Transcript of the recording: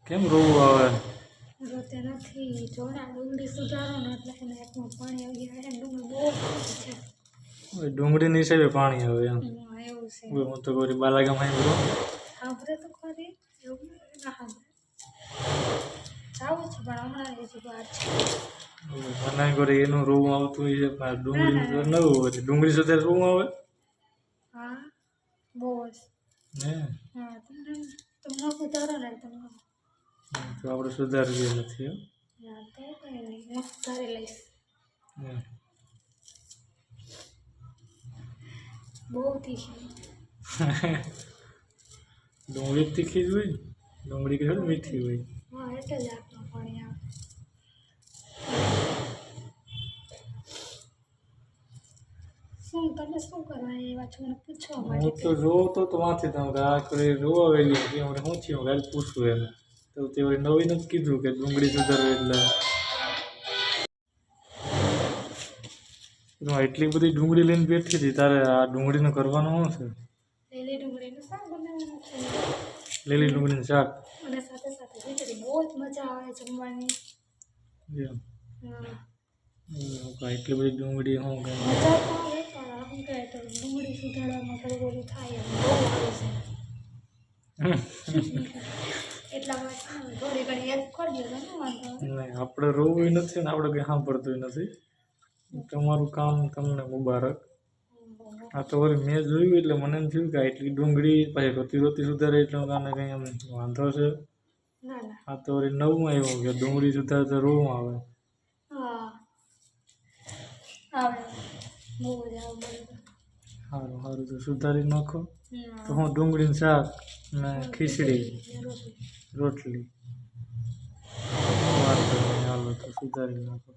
કેમ રોવું આવે? રોતે નથી. જોડા ડુંગળી સુધારો ને એટલે એને એકમાં પાણી આવી જાય. ડુંગળી બહુ છે. ડુંગળીની હિસાબે પાણી આવે એમ. એવું છે. હું તો કોઈ બાલાગામ આવી ગયો. સાંભળે તો ખરી એવું ના સાંભળે. જાવું છે પણ હમણાં હજી વાર છે. મને કોઈ એનું રોવું આવતું હોય છે પણ ડુંગળી તો ન હોય. ડુંગળી સાથે રોવું આવે? હા બહુ જ. હે હા તમને સુધારો ને તમને તો આપણે સુધારવી નથી. ના તો કંઈ નહીં. હું સુધારી લઈશ. બહુ તીખી. ડુંગળી તીખી જ હોય ને. ડુંગળી કે મીઠી હોય. હા એટલે જ આટલું પાણી આવે. શું તમે શું કરવા એવા છો મને પૂછવા હું માટે તો જોવો તો વાંચી તમે આ કરી રોવાવેલી હતી હમણાં શું થયું કાલે પૂછવું એને તો તે નવીન જ કીધું કે ડુંગળી સુધારવી એટલે એટલી બધી ડુંગળી લઈને બેઠી હતી તારે આ ડુંગળીનું કરવાનું શું છે? લીલી ડુંગળીનું શાક બનાવવાનું છે. લીલી ડુંગળીનું શાક અને સાથે સાથે ખીચડી બહુ જ મજા આવે જમવાની. એમ હા એટલી બધી ડુંગળી શું કે મજા તો આવે પણ શું કહે તો ડુંગળી સુધારવામાં થોડું બધું થાય એમ બહુ આવે છે. એટલા માટે થોડી ઘણી હેલ્પ કરી દો તો વાંધો નહીં આપણે રોવું નથી ને આપણે કંઈ સાંભળતું નથી. તમારું કામ તમને મુબારક. આ તો વળી મેં જોયું એટલે મને એમ થયું કે એટલી ડુંગળી પછી રોતી સુધારે એટલે કારણે કંઈ એમ વાંધો છે. ના ના આ તો વળી નવું આવ્યું કે ડુંગળી સુધારે તો રોવું આવે. હા આવે બહુ જ આવે. સારું સારું તો સુધારી નાખો તો હું ડુંગળીનું શાક ને ખીચડી રોટલી વાંધો નહીં હાલો તો સુધારી નાખો.